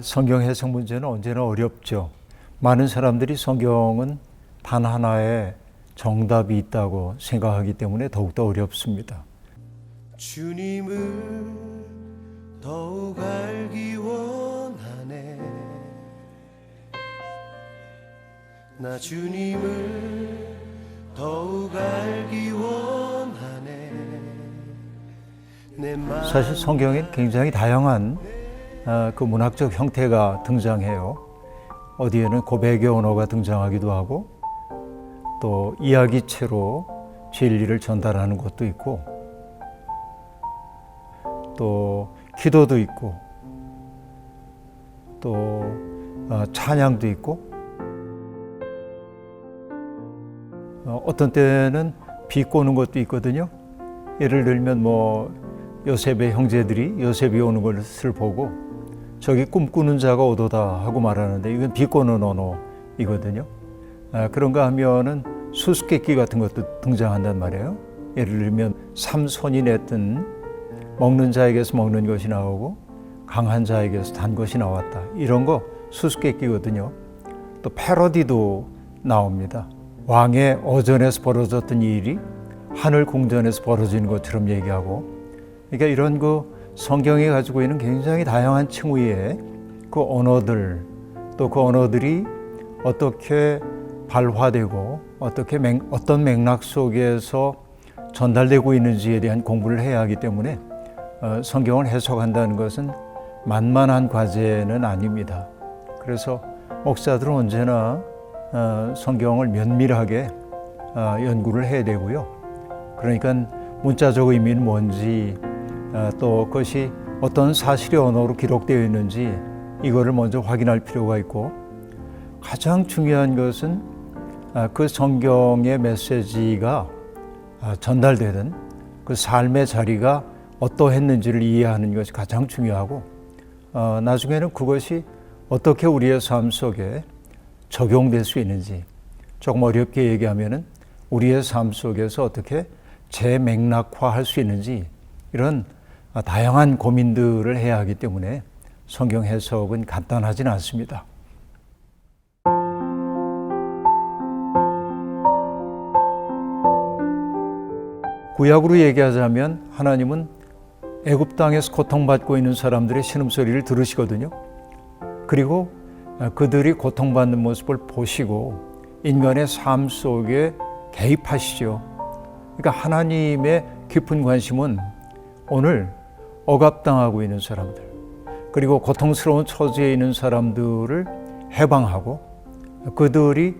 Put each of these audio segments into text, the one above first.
성경 해석 문제는 언제나 어렵죠. 많은 사람들이 성경은 단 하나의 정답이 있다고 생각하기 때문에 더욱더 어렵습니다. 주님을 더욱 알기 원하네. 나 주님을 더욱 알기 원하네. 내 사실 성경엔 굉장히 다양한 그 문학적 형태가 등장해요. 어디에는 고백의 언어가 등장하기도 하고 또 이야기체로 진리를 전달하는 것도 있고 또 기도도 있고 또 찬양도 있고 어떤 때는 비꼬는 것도 있거든요. 예를 들면 요셉의 형제들이 요셉이 오는 것을 보고 저기 꿈꾸는 자가 오도다 하고 말하는데 이건 비꼬는 언어이거든요. 그런가 하면은 수수께끼 같은 것도 등장한단 말이에요. 예를 들면 삼손이 냈던 먹는 자에게서 먹는 것이 나오고 강한 자에게서 단 것이 나왔다. 이런 거 수수께끼거든요. 또 패러디도 나옵니다. 왕의 어전에서 벌어졌던 일이 하늘 궁전에서 벌어지는 것처럼 얘기하고, 그러니까 이런 성경이 가지고 있는 굉장히 다양한 층위의 그 언어들, 또 그 언어들이 어떻게 발화되고 어떤 맥락 속에서 전달되고 있는지에 대한 공부를 해야 하기 때문에 성경을 해석한다는 것은 만만한 과제는 아닙니다. 그래서 목사들은 언제나 성경을 면밀하게 연구를 해야 되고요. 그러니까 문자적 의미는 뭔지, 또 그것이 어떤 사실의 언어로 기록되어 있는지 이거를 먼저 확인할 필요가 있고, 가장 중요한 것은 그 성경의 메시지가 전달되던 그 삶의 자리가 어떠했는지를 이해하는 것이 가장 중요하고, 나중에는 그것이 어떻게 우리의 삶 속에 적용될 수 있는지, 조금 어렵게 얘기하면은 우리의 삶 속에서 어떻게 재맥락화할 수 있는지, 이런 다양한 고민들을 해야 하기 때문에 성경 해석은 간단하지는 않습니다. 구약으로 얘기하자면 하나님은 애굽 땅에서 고통받고 있는 사람들의 신음소리를 들으시거든요. 그리고 그들이 고통받는 모습을 보시고 인간의 삶 속에 개입하시죠. 그러니까 하나님의 깊은 관심은 오늘 억압당하고 있는 사람들, 그리고 고통스러운 처지에 있는 사람들을 해방하고 그들이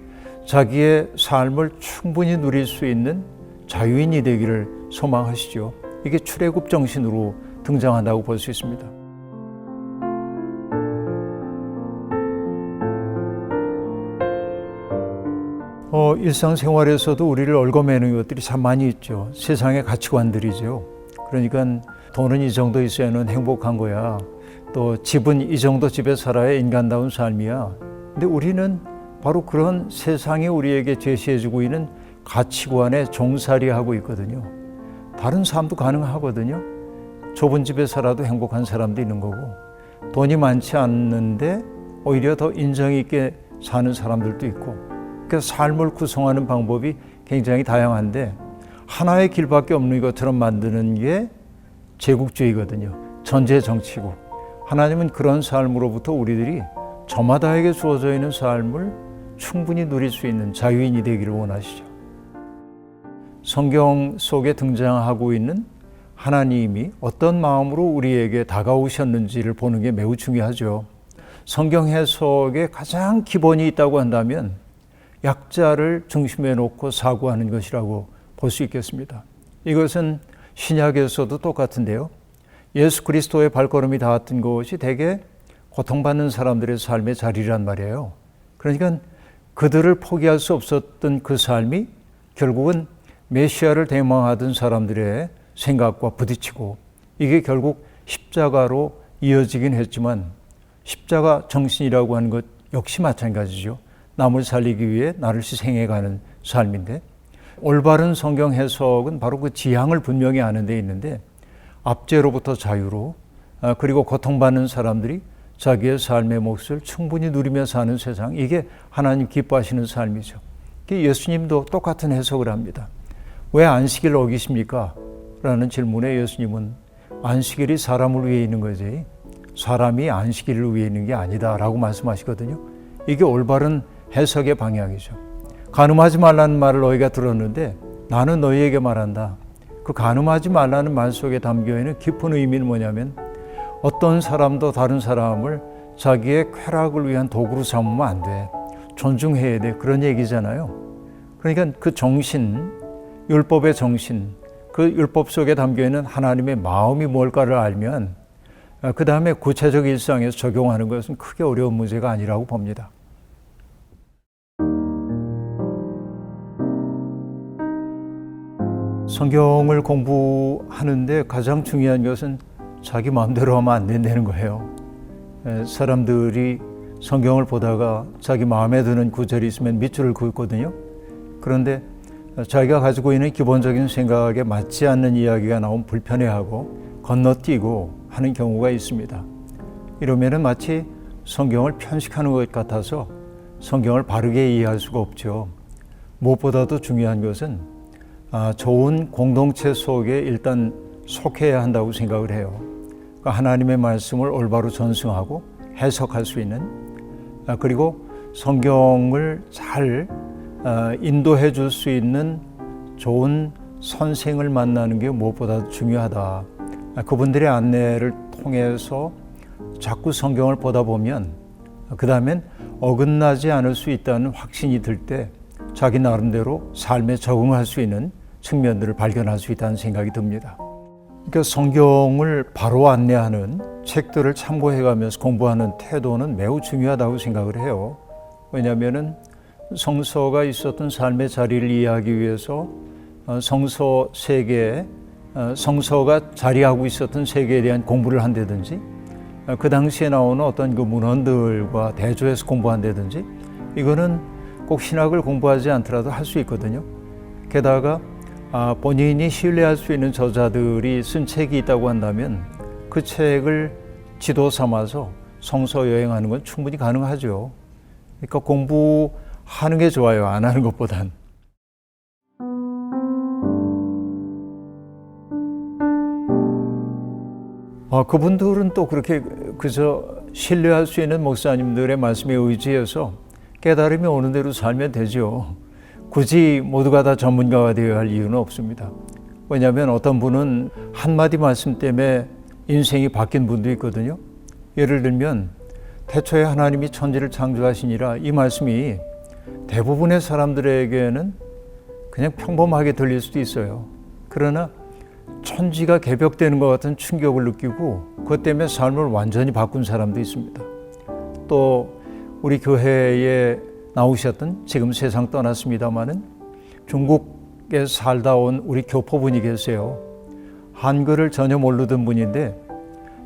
자기의 삶을 충분히 누릴 수 있는 자유인이 되기를 소망하시죠. 이게 출애굽 정신으로 등장한다고 볼 수 있습니다. 일상생활에서도 우리를 얽어매는 것들이 참 많이 있죠. 세상의 가치관들이죠. 그러니까 돈은 이 정도 있어야는 행복한 거야. 또 집은 이 정도 집에 살아야 인간다운 삶이야. 근데 우리는 바로 그런 세상이 우리에게 제시해주고 있는 가치관에 종살이하고 있거든요. 다른 삶도 가능하거든요. 좁은 집에 살아도 행복한 사람도 있는 거고, 돈이 많지 않는데 오히려 더 인정 있게 사는 사람들도 있고, 그래서 삶을 구성하는 방법이 굉장히 다양한데 하나의 길밖에 없는 것처럼 만드는 게 제국주의거든요. 전제 정치고, 하나님은 그런 삶으로부터 우리들이 저마다에게 주어져 있는 삶을 충분히 누릴 수 있는 자유인이 되기를 원하시죠. 성경 속에 등장하고 있는 하나님이 어떤 마음으로 우리에게 다가오셨는지를 보는 게 매우 중요하죠. 성경 해석에 가장 기본이 있다고 한다면 약자를 중심에 놓고 사고하는 것이라고 볼 수 있겠습니다. 이것은 신약에서도 똑같은데요. 예수 그리스도의 발걸음이 닿았던 곳이 대개 고통받는 사람들의 삶의 자리란 말이에요. 그러니까 그들을 포기할 수 없었던 그 삶이 결국은 메시아를 대망하던 사람들의 생각과 부딪히고, 이게 결국 십자가로 이어지긴 했지만 십자가 정신이라고 하는 것 역시 마찬가지죠. 남을 살리기 위해 나를 희생해가는 삶인데, 올바른 성경 해석은 바로 그 지향을 분명히 아는 데 있는데, 압제로부터 자유로, 그리고 고통받는 사람들이 자기의 삶의 몫을 충분히 누리며 사는 세상, 이게 하나님 기뻐하시는 삶이죠. 예수님도 똑같은 해석을 합니다. 왜 안식일을 어기십니까? 라는 질문에 예수님은 안식일이 사람을 위해 있는 거지 사람이 안식일을 위해 있는 게 아니다 라고 말씀하시거든요. 이게 올바른 해석의 방향이죠. 간음하지 말라는 말을 너희가 들었는데 나는 너희에게 말한다. 그 간음하지 말라는 말 속에 담겨있는 깊은 의미는 뭐냐면 어떤 사람도 다른 사람을 자기의 쾌락을 위한 도구로 삼으면 안 돼. 존중해야 돼. 그런 얘기잖아요. 그러니까 그 정신, 율법의 정신, 그 율법 속에 담겨있는 하나님의 마음이 뭘까를 알면 그 다음에 구체적 일상에서 적용하는 것은 크게 어려운 문제가 아니라고 봅니다. 성경을 공부하는데 가장 중요한 것은 자기 마음대로 하면 안 된다는 거예요. 사람들이 성경을 보다가 자기 마음에 드는 구절이 있으면 밑줄을 긋거든요. 그런데 자기가 가지고 있는 기본적인 생각에 맞지 않는 이야기가 나오면 불편해하고 건너뛰고 하는 경우가 있습니다. 이러면은 마치 성경을 편식하는 것 같아서 성경을 바르게 이해할 수가 없죠. 무엇보다도 중요한 것은 좋은 공동체 속에 일단 속해야 한다고 생각을 해요. 그러니까 하나님의 말씀을 올바로 전승하고 해석할 수 있는 그리고 성경을 잘 인도해 줄 수 있는 좋은 선생을 만나는 게 무엇보다도 중요하다. 그분들의 안내를 통해서 자꾸 성경을 보다 보면 그 다음엔 어긋나지 않을 수 있다는 확신이 들 때 자기 나름대로 삶에 적응할 수 있는 측면들을 발견할 수 있다는 생각이 듭니다. 그러니까 성경을 바로 안내하는 책들을 참고해가면서 공부하는 태도는 매우 중요하다고 생각을 해요. 왜냐하면 성서가 있었던 삶의 자리를 이해하기 위해서 성서 세계에 성서가 자리하고 있었던 세계에 대한 공부를 한다든지 그 당시에 나오는 어떤 그 문헌들과 대조해서 공부한다든지 이거는 꼭 신학을 공부하지 않더라도 할 수 있거든요. 게다가 본인이 신뢰할 수 있는 저자들이 쓴 책이 있다고 한다면 그 책을 지도 삼아서 성서 여행하는 건 충분히 가능하죠. 그러니까 공부하는 게 좋아요. 안 하는 것보단. 그분들은 또 그렇게 그저 신뢰할 수 있는 목사님들의 말씀에 의지해서 깨달음이 오는 대로 살면 되죠. 굳이 모두가 다 전문가가 되어야 할 이유는 없습니다. 왜냐하면 어떤 분은 한마디 말씀 때문에 인생이 바뀐 분도 있거든요. 예를 들면 태초에 하나님이 천지를 창조하시니라 이 말씀이 대부분의 사람들에게는 그냥 평범하게 들릴 수도 있어요. 그러나 천지가 개벽되는 것 같은 충격을 느끼고 그것 때문에 삶을 완전히 바꾼 사람도 있습니다. 또 우리 교회에 나오셨던 지금 세상 떠났습니다마는 중국에 살다 온 우리 교포분이 계세요. 한글을 전혀 모르던 분인데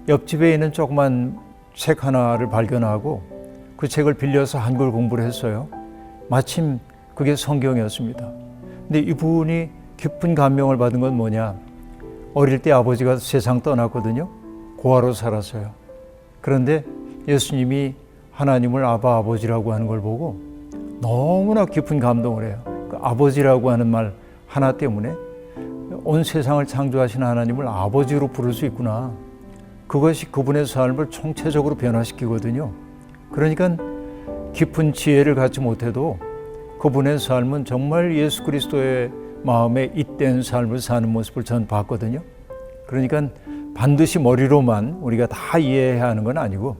옆집에 있는 조그만 책 하나를 발견하고 그 책을 빌려서 한글 공부를 했어요. 마침 그게 성경이었습니다. 근데 이분이 깊은 감명을 받은 건 뭐냐? 어릴 때 아버지가 세상 떠났거든요. 고아로 살았어요. 그런데 예수님이 하나님을 아바 아버지라고 하는 걸 보고 너무나 깊은 감동을 해요. 그 아버지라고 하는 말 하나 때문에 온 세상을 창조하신 하나님을 아버지로 부를 수 있구나. 그것이 그분의 삶을 총체적으로 변화시키거든요. 그러니까 깊은 지혜를 갖지 못해도 그분의 삶은 정말 예수 그리스도의 마음에 잇된 삶을 사는 모습을 전 봤거든요. 그러니까 반드시 머리로만 우리가 다 이해해야 하는 건 아니고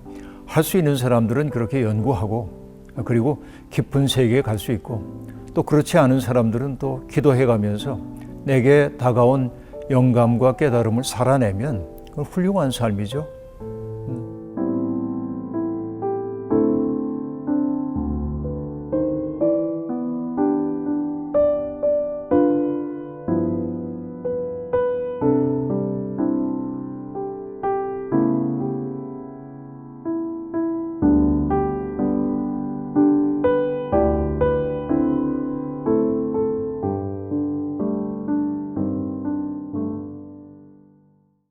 할 수 있는 사람들은 그렇게 연구하고 그리고 깊은 세계에 갈 수 있고 또 그렇지 않은 사람들은 또 기도해가면서 내게 다가온 영감과 깨달음을 살아내면 그건 훌륭한 삶이죠.